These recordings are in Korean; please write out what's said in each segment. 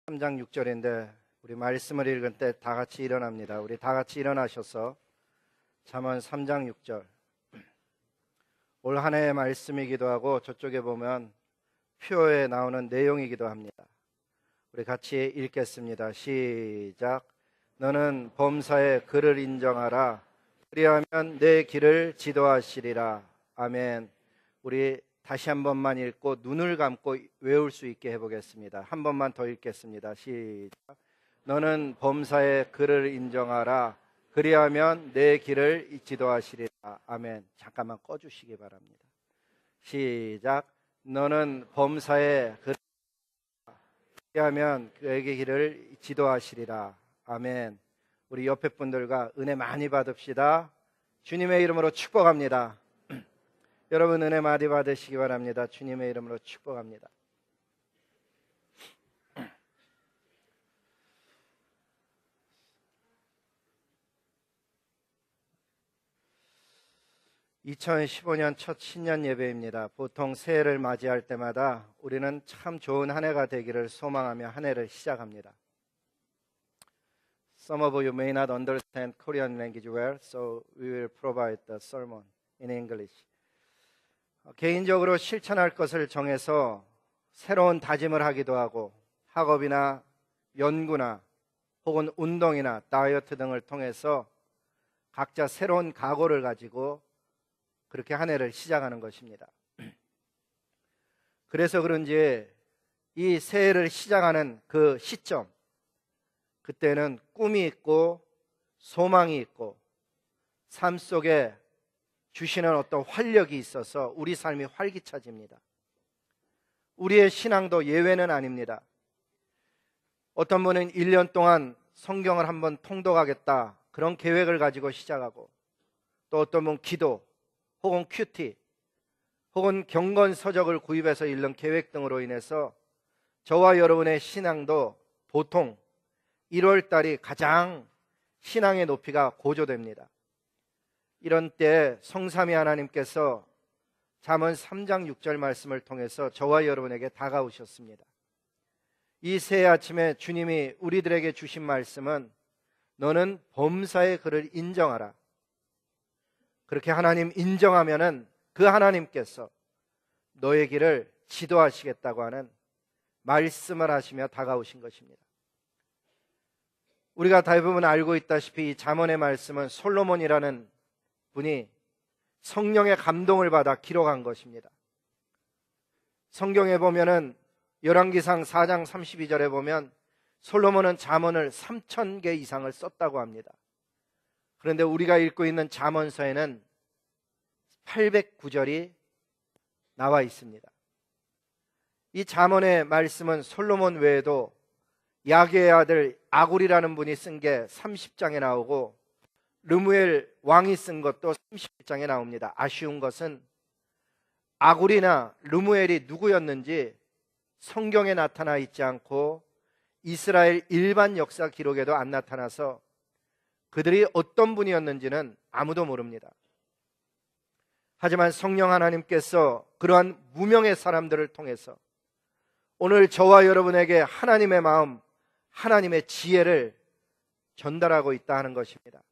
3장 6절인데 우리 말씀을 읽은 때 다 같이 일어납니다. 우리 다 같이 일어나셔서 잠언 3장 6절, 올 한 해의 말씀이기도 하고 저쪽에 보면 표에 나오는 내용이기도 합니다. 우리 같이 읽겠습니다. 시작. 너는 범사의 그를 인정하라. 그리하면 내 길을 지도하시리라. 아멘. 우리 다시 한 번만 읽고 눈을 감고 외울 수 있게 해보겠습니다. 한 번만 더 읽겠습니다. 시작. 너는 범사의 그를 인정하라. 그리하면 내 길을 지도하시리라. 아멘. 잠깐만 꺼주시기 바랍니다. 시작. 너는 범사의 그를 그리하면 그에게 길을 지도하시리라. 아멘. 우리 옆에 분들과 은혜 많이 받읍시다. 주님의 이름으로 축복합니다. 여러분 은혜 많이 받으시기 바랍니다. 주님의 이름으로 축복합니다. (2015년) 첫 신년 예배입니다. 보통 새해를 맞이할 때마다 우리는 참 좋은 한 해가 되기를 소망하며 한 해를 시작합니다. Some of you may not understand Korean language well, so we will provide the sermon in English. 개인적으로 실천할 것을 정해서 새로운 다짐을 하기도 하고 학업이나 연구나 혹은 운동이나 다이어트 등을 통해서 각자 새로운 각오를 가지고 그렇게 한 해를 시작하는 것입니다. 그래서 그런지 이 새해를 시작하는 그 시점, 그때는 꿈이 있고 소망이 있고 삶 속에 주시는 어떤 활력이 있어서 우리 삶이 활기차집니다. 우리의 신앙도 예외는 아닙니다. 어떤 분은 1년 동안 성경을 한번 통독하겠다 그런 계획을 가지고 시작하고, 또 어떤 분은 기도 혹은 큐티 혹은 경건서적을 구입해서 읽는 계획 등으로 인해서 저와 여러분의 신앙도 보통 1월 달이 가장 신앙의 높이가 고조됩니다. 이런 때 성삼위 하나님께서 잠언 3장 6절 말씀을 통해서 저와 여러분에게 다가오셨습니다. 이 새해 아침에 주님이 우리들에게 주신 말씀은 너는 범사의 그를 인정하라. 그렇게 하나님 인정하면은 그 하나님께서 너의 길을 지도하시겠다고 하는 말씀을 하시며 다가오신 것입니다. 우리가 대부분 알고 있다시피 이 잠언의 말씀은 솔로몬이라는 분이 성령의 감동을 받아 기록한 것입니다. 성경에 보면은 열왕기상 4장 32절에 보면 솔로몬은 잠언을 3,000개 이상을 썼다고 합니다. 그런데 우리가 읽고 있는 잠언서에는 809절이 나와 있습니다. 이 잠언의 말씀은 솔로몬 외에도 야게의 아들 아굴이라는 분이 쓴 게 30장에 나오고, 르무엘 왕이 쓴 것도 31장에 나옵니다. 아쉬운 것은 아굴이나 르무엘이 누구였는지 성경에 나타나 있지 않고 이스라엘 일반 역사 기록에도 안 나타나서 그들이 어떤 분이었는지는 아무도 모릅니다. 하지만 성령 하나님께서 그러한 무명의 사람들을 통해서 오늘 저와 여러분에게 하나님의 마음, 하나님의 지혜를 전달하고 있다 하는 것입니다.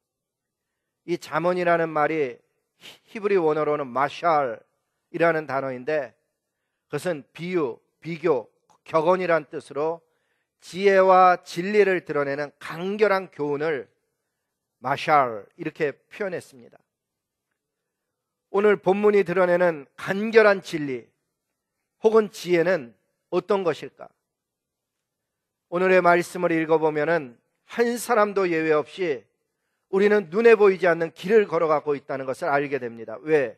이 잠언이라는 말이 히브리 원어로는 마샬이라는 단어인데, 그것은 비유, 비교, 격언이란 뜻으로 지혜와 진리를 드러내는 간결한 교훈을 마샬 이렇게 표현했습니다. 오늘 본문이 드러내는 간결한 진리 혹은 지혜는 어떤 것일까? 오늘의 말씀을 읽어보면은 한 사람도 예외 없이 우리는 눈에 보이지 않는 길을 걸어가고 있다는 것을 알게 됩니다. 왜?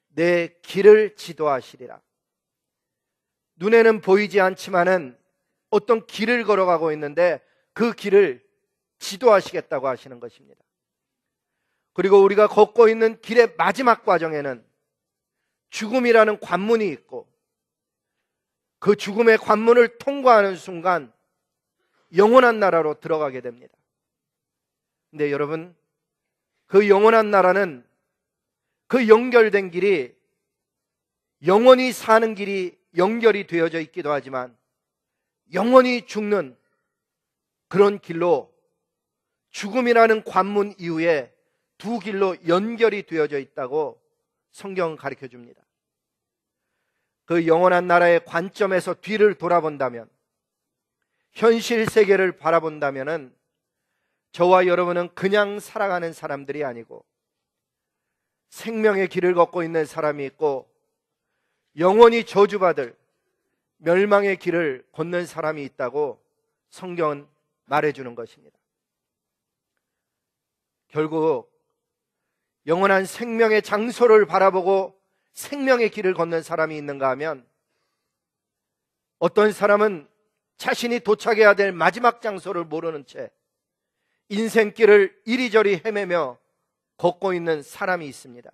내 길을 지도하시리라. 눈에는 보이지 않지만은 어떤 길을 걸어가고 있는데 그 길을 지도하시겠다고 하시는 것입니다. 그리고 우리가 걷고 있는 길의 마지막 과정에는 죽음이라는 관문이 있고, 그 죽음의 관문을 통과하는 순간 영원한 나라로 들어가게 됩니다. 근데 여러분, 그 영원한 나라는 그 연결된 길이 영원히 사는 길이 연결이 되어져 있기도 하지만 영원히 죽는 그런 길로 죽음이라는 관문 이후에 두 길로 연결이 되어져 있다고 성경은 가르쳐 줍니다. 그 영원한 나라의 관점에서 뒤를 돌아본다면, 현실 세계를 바라본다면 저와 여러분은 그냥 살아가는 사람들이 아니고 생명의 길을 걷고 있는 사람이 있고 영원히 저주받을 멸망의 길을 걷는 사람이 있다고 성경은 말해주는 것입니다. 결국 영원한 생명의 장소를 바라보고 생명의 길을 걷는 사람이 있는가 하면, 어떤 사람은 자신이 도착해야 될 마지막 장소를 모르는 채 인생길을 이리저리 헤매며 걷고 있는 사람이 있습니다.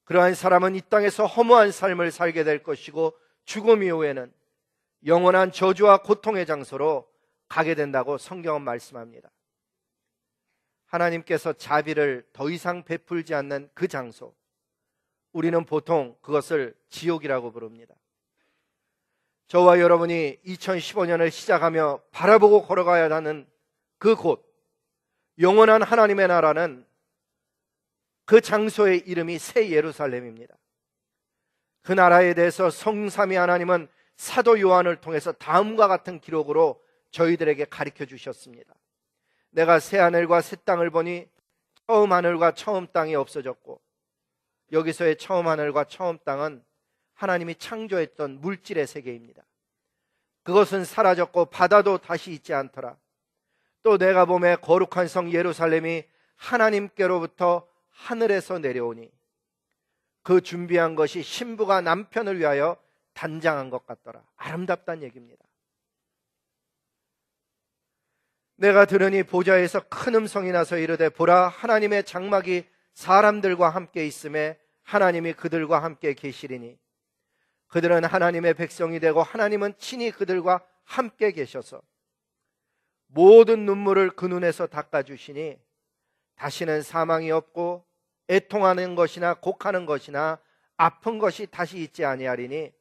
그러한 사람은 이 땅에서 허무한 삶을 살게 될 것이고 죽음 이후에는 영원한 저주와 고통의 장소로 가게 된다고 성경은 말씀합니다. 하나님께서 자비를 더 이상 베풀지 않는 그 장소, 우리는 보통 그것을 지옥이라고 부릅니다. 저와 여러분이 2015년을 시작하며 바라보고 걸어가야 하는 그곳, 영원한 하나님의 나라는, 그 장소의 이름이 새 예루살렘입니다. 그 나라에 대해서 성삼위 하나님은 사도 요한을 통해서 다음과 같은 기록으로 저희들에게 가르쳐 주셨습니다. 내가 새 하늘과 새 땅을 보니 처음 하늘과 처음 땅이 없어졌고, 여기서의 처음 하늘과 처음 땅은 하나님이 창조했던 물질의 세계입니다. 그것은 사라졌고 바다도 다시 있지 않더라. 또 내가 보매 거룩한 성 예루살렘이 하나님께로부터 하늘에서 내려오니 그 준비한 것이 신부가 남편을 위하여 단장한 것 같더라. 아름답다는 얘기입니다. 내가 들으니 보좌에서 큰 음성이 나서 이르되, 보라, 하나님의 장막이 사람들과 함께 있음에 하나님이 그들과 함께 계시리니 그들은 하나님의 백성이 되고 하나님은 친히 그들과 함께 계셔서 모든 눈물을 그 눈에서 닦아주시니 다시는 사망이 없고 애통하는 것이나 곡하는 것이나 아픈 것이 다시 있지 아니하리니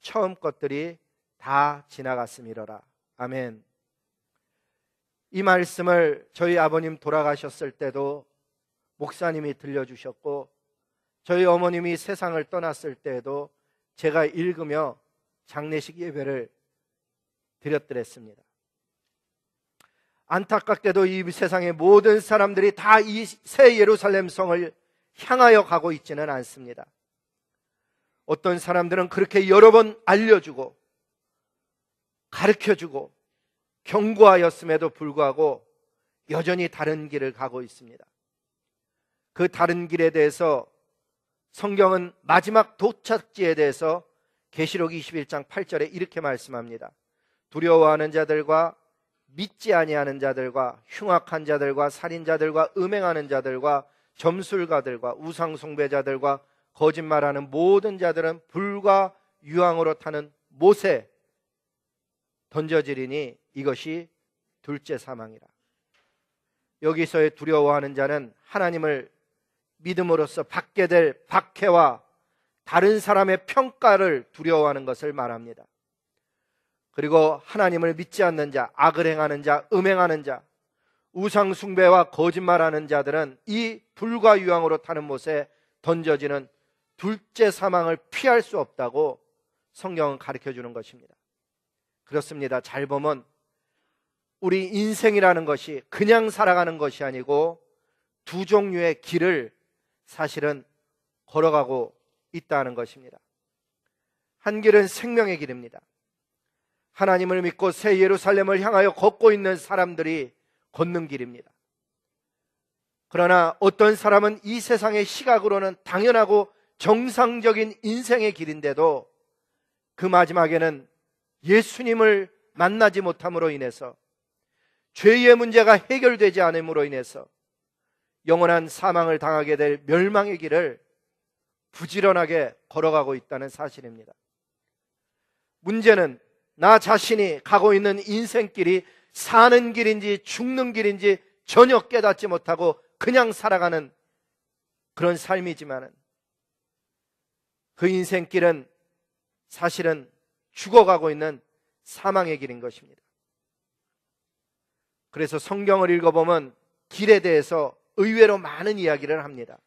처음 것들이 다 지나갔음이로라. 아멘. 이 말씀을 저희 아버님 돌아가셨을 때도 목사님이 들려주셨고, 저희 어머님이 세상을 떠났을 때에도 제가 읽으며 장례식 예배를 드렸더랬습니다. 안타깝게도 이 세상의 모든 사람들이 다 이 새 예루살렘 성을 향하여 가고 있지는 않습니다. 어떤 사람들은 그렇게 여러 번 알려주고 가르쳐주고 경고하였음에도 불구하고 여전히 다른 길을 가고 있습니다. 그 다른 길에 대해서 성경은 마지막 도착지에 대해서 계시록 21장 8절에 이렇게 말씀합니다. 두려워하는 자들과 믿지 아니하는 자들과 흉악한 자들과 살인자들과 음행하는 자들과 점술가들과 우상 숭배자들과 거짓말하는 모든 자들은 불과 유황으로 타는 못에 던져지리니 이것이 둘째 사망이라. 여기서의 두려워하는 자는 하나님을 믿음으로써 받게 될 박해와 다른 사람의 평가를 두려워하는 것을 말합니다. 그리고 하나님을 믿지 않는 자, 악을 행하는 자, 음행하는 자, 우상 숭배와 거짓말하는 자들은 이 불과 유황으로 타는 못에 던져지는 둘째 사망을 피할 수 없다고 성경은 가르쳐 주는 것입니다. 그렇습니다. 잘 보면 우리 인생이라는 것이 그냥 살아가는 것이 아니고 두 종류의 길을 사실은 걸어가고 있다는 것입니다. 한 길은 생명의 길입니다. 하나님을 믿고 새 예루살렘을 향하여 걷고 있는 사람들이 걷는 길입니다. 그러나 어떤 사람은 이 세상의 시각으로는 당연하고 정상적인 인생의 길인데도 그 마지막에는 예수님을 만나지 못함으로 인해서, 죄의 문제가 해결되지 않음으로 인해서 영원한 사망을 당하게 될 멸망의 길을 부지런하게 걸어가고 있다는 사실입니다. 문제는 나 자신이 가고 있는 인생길이 사는 길인지 죽는 길인지 전혀 깨닫지 못하고 그냥 살아가는 그런 삶이지만, 그 인생길은 사실은 죽어가고 있는 사망의 길인 것입니다. 그래서 성경을 읽어보면 길에 대해서 의외로 많은 이야기를 합니다.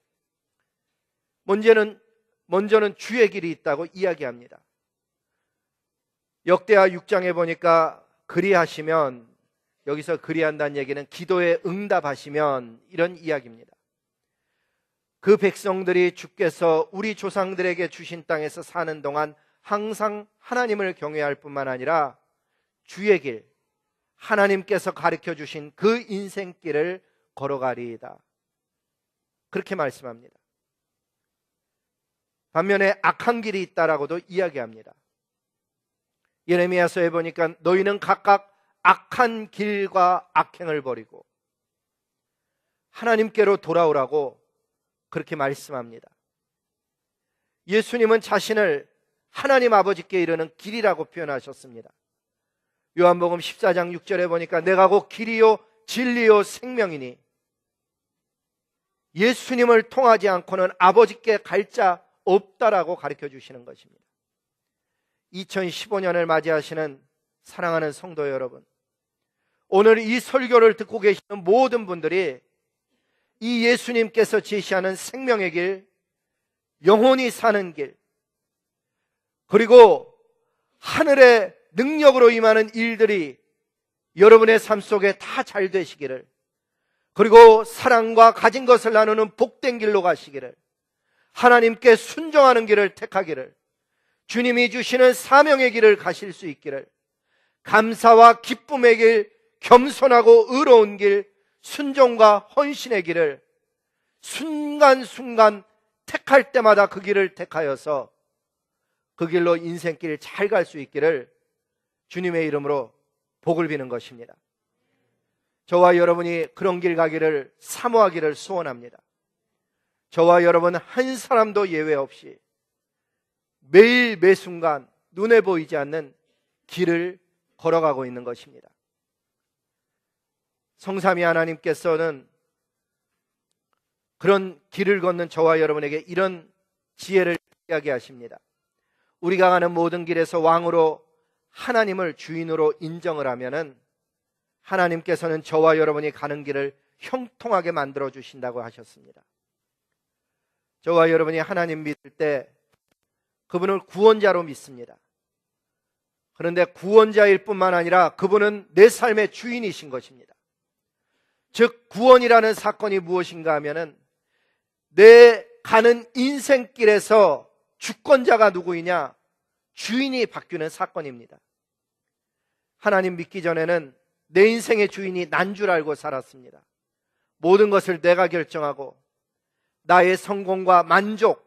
먼저는 주의 길이 있다고 이야기합니다. 역대하 6장에 보니까 그리하시면, 여기서 그리한다는 얘기는 기도에 응답하시면, 이런 이야기입니다. 그 백성들이 주께서 우리 조상들에게 주신 땅에서 사는 동안 항상 하나님을 경외할 뿐만 아니라 주의 길, 하나님께서 가르쳐 주신 그 인생길을 걸어가리이다, 그렇게 말씀합니다. 반면에 악한 길이 있다라고도 이야기합니다. 예레미야서에 보니까 너희는 각각 악한 길과 악행을 버리고 하나님께로 돌아오라고 그렇게 말씀합니다. 예수님은 자신을 하나님 아버지께 이르는 길이라고 표현하셨습니다. 요한복음 14장 6절에 보니까 내가 곧 길이요 진리요 생명이니 예수님을 통하지 않고는 아버지께 갈 자 없다라고 가르쳐 주시는 것입니다. 2015년을 맞이하시는 사랑하는 성도 여러분, 오늘 이 설교를 듣고 계시는 모든 분들이 이 예수님께서 제시하는 생명의 길, 영원히 사는 길, 그리고 하늘의 능력으로 임하는 일들이 여러분의 삶 속에 다 잘 되시기를, 그리고 사랑과 가진 것을 나누는 복된 길로 가시기를, 하나님께 순종하는 길을 택하기를, 주님이 주시는 사명의 길을 가실 수 있기를, 감사와 기쁨의 길, 겸손하고 의로운 길, 순종과 헌신의 길을 순간순간 택할 때마다 그 길을 택하여서 그 길로 인생길 잘 갈 수 있기를 주님의 이름으로 복을 비는 것입니다. 저와 여러분이 그런 길 가기를 사모하기를 소원합니다. 저와 여러분 한 사람도 예외 없이 매일 매순간 눈에 보이지 않는 길을 걸어가고 있는 것입니다. 성삼위 하나님께서는 그런 길을 걷는 저와 여러분에게 이런 지혜를 이야기하십니다. 우리가 가는 모든 길에서 왕으로 하나님을 주인으로 인정을 하면은 하나님께서는 저와 여러분이 가는 길을 형통하게 만들어 주신다고 하셨습니다. 저와 여러분이 하나님 믿을 때 그분을 구원자로 믿습니다. 그런데 구원자일 뿐만 아니라 그분은 내 삶의 주인이신 것입니다. 즉 구원이라는 사건이 무엇인가 하면은 내 가는 인생길에서 주권자가 누구이냐, 주인이 바뀌는 사건입니다. 하나님 믿기 전에는 내 인생의 주인이 난 줄 알고 살았습니다. 모든 것을 내가 결정하고 나의 성공과 만족,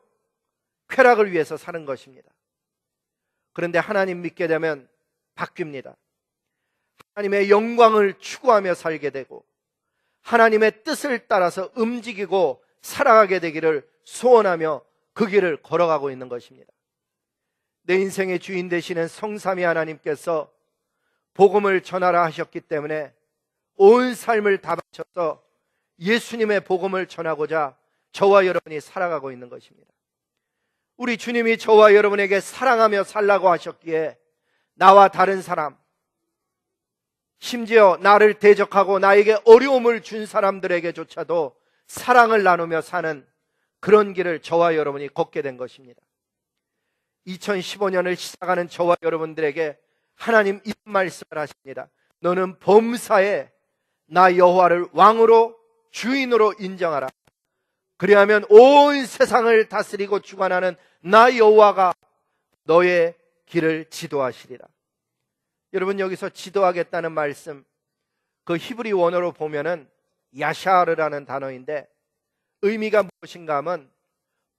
쾌락을 위해서 사는 것입니다. 그런데 하나님 믿게 되면 바뀝니다. 하나님의 영광을 추구하며 살게 되고 하나님의 뜻을 따라서 움직이고 살아가게 되기를 소원하며 그 길을 걸어가고 있는 것입니다. 내 인생의 주인 되시는 성삼위 하나님께서 복음을 전하라 하셨기 때문에 온 삶을 다 바쳐서 예수님의 복음을 전하고자 저와 여러분이 살아가고 있는 것입니다. 우리 주님이 저와 여러분에게 사랑하며 살라고 하셨기에 나와 다른 사람, 심지어 나를 대적하고 나에게 어려움을 준 사람들에게조차도 사랑을 나누며 사는 그런 길을 저와 여러분이 걷게 된 것입니다. 2015년을 시작하는 저와 여러분들에게 하나님 이 말씀을 하십니다. 너는 범사에 나 여호와를 왕으로 주인으로 인정하라. 그리하면 온 세상을 다스리고 주관하는 나 여호와가 너의 길을 지도하시리라. 여러분, 여기서 지도하겠다는 말씀, 그 히브리 원어로 보면은 야샤르라는 단어인데 의미가 무엇인가 하면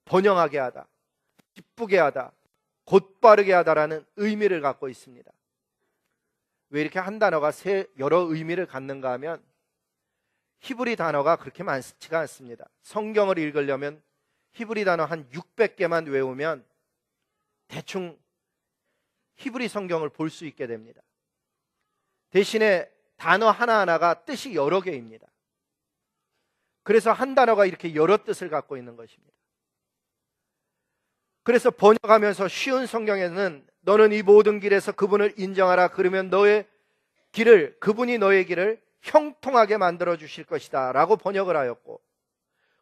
번영하게 하다, 기쁘게 하다, 곧바르게 하다라는 의미를 갖고 있습니다. 왜 이렇게 한 단어가 여러 의미를 갖는가 하면 히브리 단어가 그렇게 많지가 않습니다. 성경을 읽으려면 히브리 단어 한 600개만 외우면 대충 히브리 성경을 볼 수 있게 됩니다. 대신에 단어 하나하나가 뜻이 여러 개입니다. 그래서 한 단어가 이렇게 여러 뜻을 갖고 있는 것입니다. 그래서 번역하면서 쉬운 성경에는 너는 이 모든 길에서 그분을 인정하라. 그러면 너의 길을, 그분이 너의 길을 형통하게 만들어 주실 것이다 라고 번역을 하였고,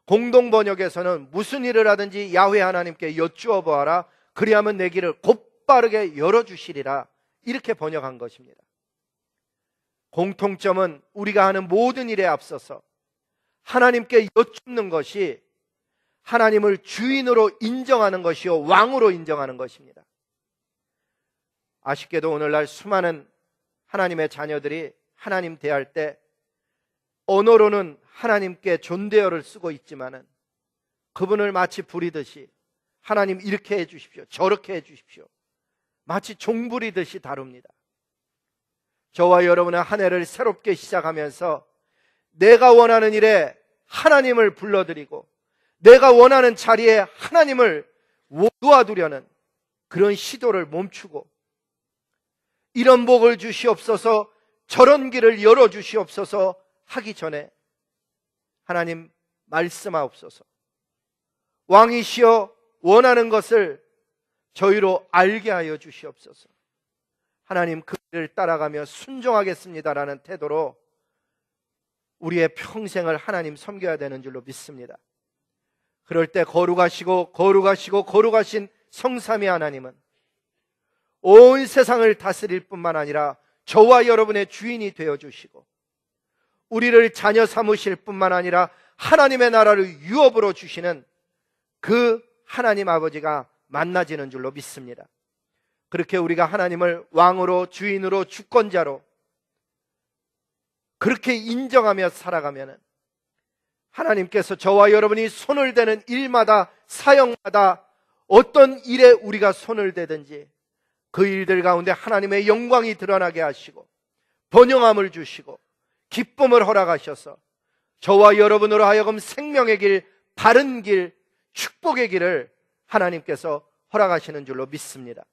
공동 번역에서는 무슨 일을 하든지 야훼 하나님께 여쭈어 보아라, 그리하면 내 길을 곧바르게 열어주시리라, 이렇게 번역한 것입니다. 공통점은 우리가 하는 모든 일에 앞서서 하나님께 여쭙는 것이 하나님을 주인으로 인정하는 것이요 왕으로 인정하는 것입니다. 아쉽게도 오늘날 수많은 하나님의 자녀들이 하나님 대할 때 언어로는 하나님께 존대어를 쓰고 있지만은 그분을 마치 부리듯이 하나님 이렇게 해 주십시오, 저렇게 해 주십시오, 마치 종부리듯이 다룹니다. 저와 여러분은 한 해를 새롭게 시작하면서 내가 원하는 일에 하나님을 불러드리고 내가 원하는 자리에 하나님을 놓아두려는 그런 시도를 멈추고, 이런 복을 주시옵소서, 저런 길을 열어주시옵소서 하기 전에 하나님 말씀하옵소서, 왕이시여 원하는 것을 저희로 알게 하여 주시옵소서, 하나님 그 길을 따라가며 순종하겠습니다라는 태도로 우리의 평생을 하나님 섬겨야 되는 줄로 믿습니다. 그럴 때 거룩하시고 거룩하신 성삼위 하나님은 온 세상을 다스릴 뿐만 아니라 저와 여러분의 주인이 되어주시고 우리를 자녀 삼으실 뿐만 아니라 하나님의 나라를 유업으로 주시는 그 하나님 아버지가 만나지는 줄로 믿습니다. 그렇게 우리가 하나님을 왕으로, 주인으로, 주권자로 그렇게 인정하며 살아가면 하나님께서 저와 여러분이 손을 대는 일마다, 사역마다 어떤 일에 우리가 손을 대든지 그 일들 가운데 하나님의 영광이 드러나게 하시고 번영함을 주시고 기쁨을 허락하셔서 저와 여러분으로 하여금 생명의 길, 바른 길, 축복의 길을 하나님께서 허락하시는 줄로 믿습니다.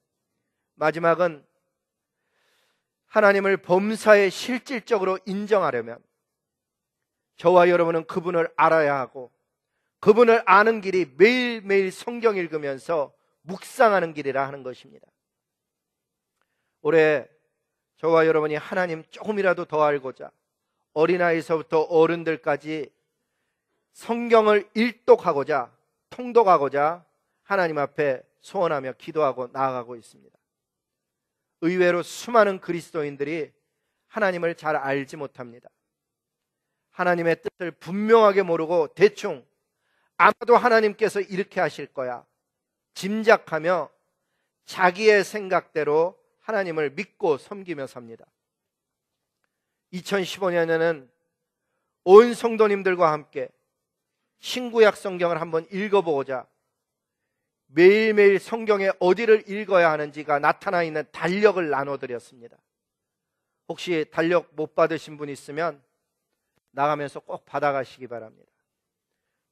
마지막은 하나님을 범사에 실질적으로 인정하려면 저와 여러분은 그분을 알아야 하고, 그분을 아는 길이 매일매일 성경 읽으면서 묵상하는 길이라 하는 것입니다. 올해 저와 여러분이 하나님 조금이라도 더 알고자 어린아이서부터 어른들까지 성경을 일독하고자, 통독하고자 하나님 앞에 소원하며 기도하고 나아가고 있습니다. 의외로 수많은 그리스도인들이 하나님을 잘 알지 못합니다. 하나님의 뜻을 분명하게 모르고 대충 아마도 하나님께서 이렇게 하실 거야 짐작하며 자기의 생각대로 하나님을 믿고 섬기며 삽니다. 2015년에는 온 성도님들과 함께 신구약 성경을 한번 읽어보고자 매일매일 성경에 어디를 읽어야 하는지가 나타나 있는 달력을 나눠드렸습니다. 혹시 달력 못 받으신 분 있으면 나가면서 꼭 받아가시기 바랍니다.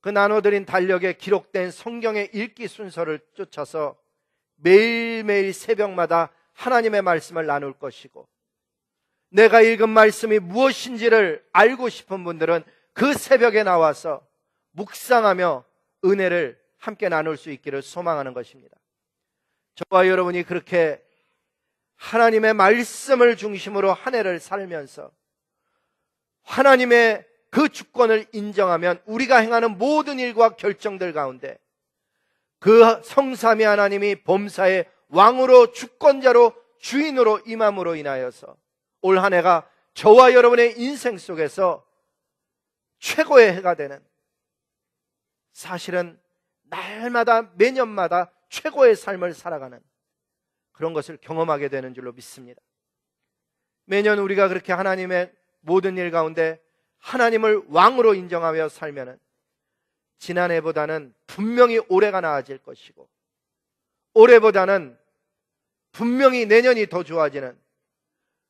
그 나눠드린 달력에 기록된 성경의 읽기 순서를 쫓아서 매일매일 새벽마다 하나님의 말씀을 나눌 것이고, 내가 읽은 말씀이 무엇인지를 알고 싶은 분들은 그 새벽에 나와서 묵상하며 은혜를 함께 나눌 수 있기를 소망하는 것입니다. 저와 여러분이 그렇게 하나님의 말씀을 중심으로 한 해를 살면서 하나님의 그 주권을 인정하면 우리가 행하는 모든 일과 결정들 가운데 그 성삼위 하나님이 범사의 왕으로, 주권자로, 주인으로 임함으로 인하여서 올 한 해가 저와 여러분의 인생 속에서 최고의 해가 되는, 사실은 날마다 매년마다 최고의 삶을 살아가는 그런 것을 경험하게 되는 줄로 믿습니다. 매년 우리가 그렇게 하나님의 모든 일 가운데 하나님을 왕으로 인정하며 살면은 지난해보다는 분명히 올해가 나아질 것이고, 올해보다는 분명히 내년이 더 좋아지는,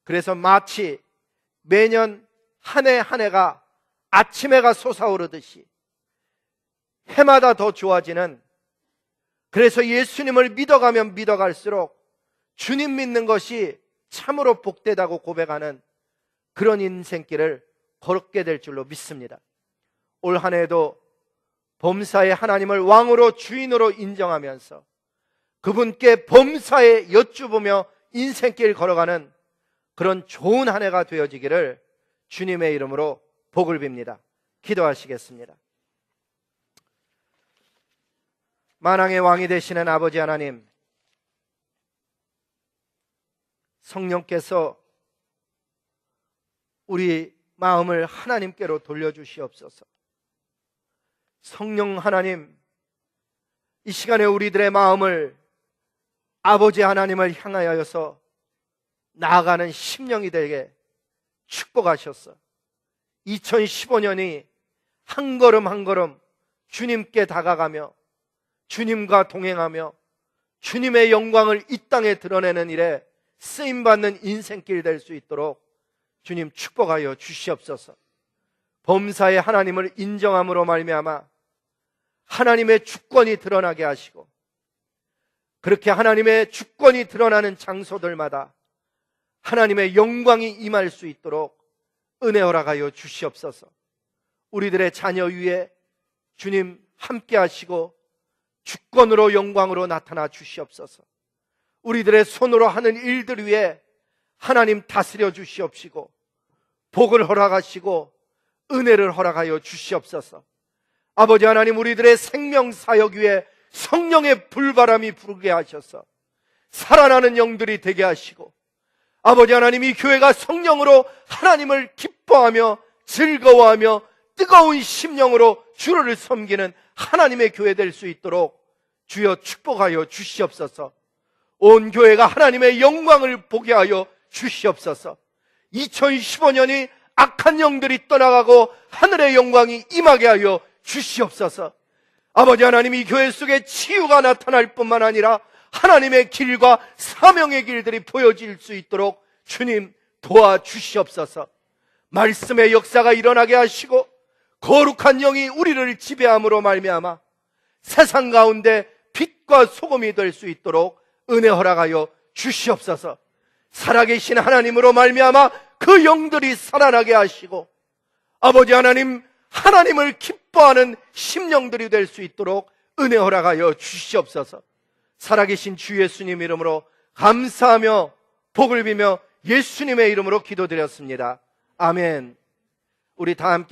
그래서 마치 매년 한 해 한 해가 아침 해가 솟아오르듯이 해마다 더 좋아지는, 그래서 예수님을 믿어가면 믿어갈수록 주님 믿는 것이 참으로 복되다고 고백하는 그런 인생길을 걸게 될 줄로 믿습니다. 올 한 해도 범사의 하나님을 왕으로, 주인으로 인정하면서 그분께 범사에 여쭈보며 인생길 걸어가는 그런 좋은 한 해가 되어지기를 주님의 이름으로 복을 빕니다. 기도하시겠습니다. 만왕의 왕이 되시는 아버지 하나님, 성령께서 우리 마음을 하나님께로 돌려주시옵소서. 성령 하나님, 이 시간에 우리들의 마음을 아버지 하나님을 향하여서 나아가는 심령이 되게 축복하셨어. 2015년이 한 걸음 한 걸음 주님께 다가가며 주님과 동행하며 주님의 영광을 이 땅에 드러내는 일에 쓰임받는 인생길 될 수 있도록 주님 축복하여 주시옵소서. 범사의 하나님을 인정함으로 말미암아 하나님의 주권이 드러나게 하시고, 그렇게 하나님의 주권이 드러나는 장소들마다 하나님의 영광이 임할 수 있도록 은혜 허락하여 주시옵소서. 우리들의 자녀 위에 주님 함께 하시고 주권으로 영광으로 나타나 주시옵소서. 우리들의 손으로 하는 일들 위에 하나님 다스려 주시옵시고 복을 허락하시고 은혜를 허락하여 주시옵소서. 아버지 하나님, 우리들의 생명사역 위에 성령의 불바람이 부르게 하셔서 살아나는 영들이 되게 하시고, 아버지 하나님, 이 교회가 성령으로 하나님을 기뻐하며 즐거워하며 뜨거운 심령으로 주를 섬기는 하나님의 교회 될 수 있도록 주여 축복하여 주시옵소서. 온 교회가 하나님의 영광을 보게 하여 주시옵소서. 2015년이 악한 영들이 떠나가고 하늘의 영광이 임하게 하여 주시옵소서. 아버지 하나님, 이 교회 속에 치유가 나타날 뿐만 아니라 하나님의 길과 사명의 길들이 보여질 수 있도록 주님 도와주시옵소서. 말씀의 역사가 일어나게 하시고 거룩한 영이 우리를 지배함으로 말미암아 세상 가운데 빛과 소금이 될 수 있도록 은혜 허락하여 주시옵소서. 살아계신 하나님으로 말미암아 그 영들이 살아나게 하시고, 아버지 하나님, 하나님을 기뻐하는 심령들이 될 수 있도록 은혜 허락하여 주시옵소서. 살아계신 주 예수님 이름으로 감사하며 복을 비며 예수님의 이름으로 기도드렸습니다. 아멘. 우리 다 함께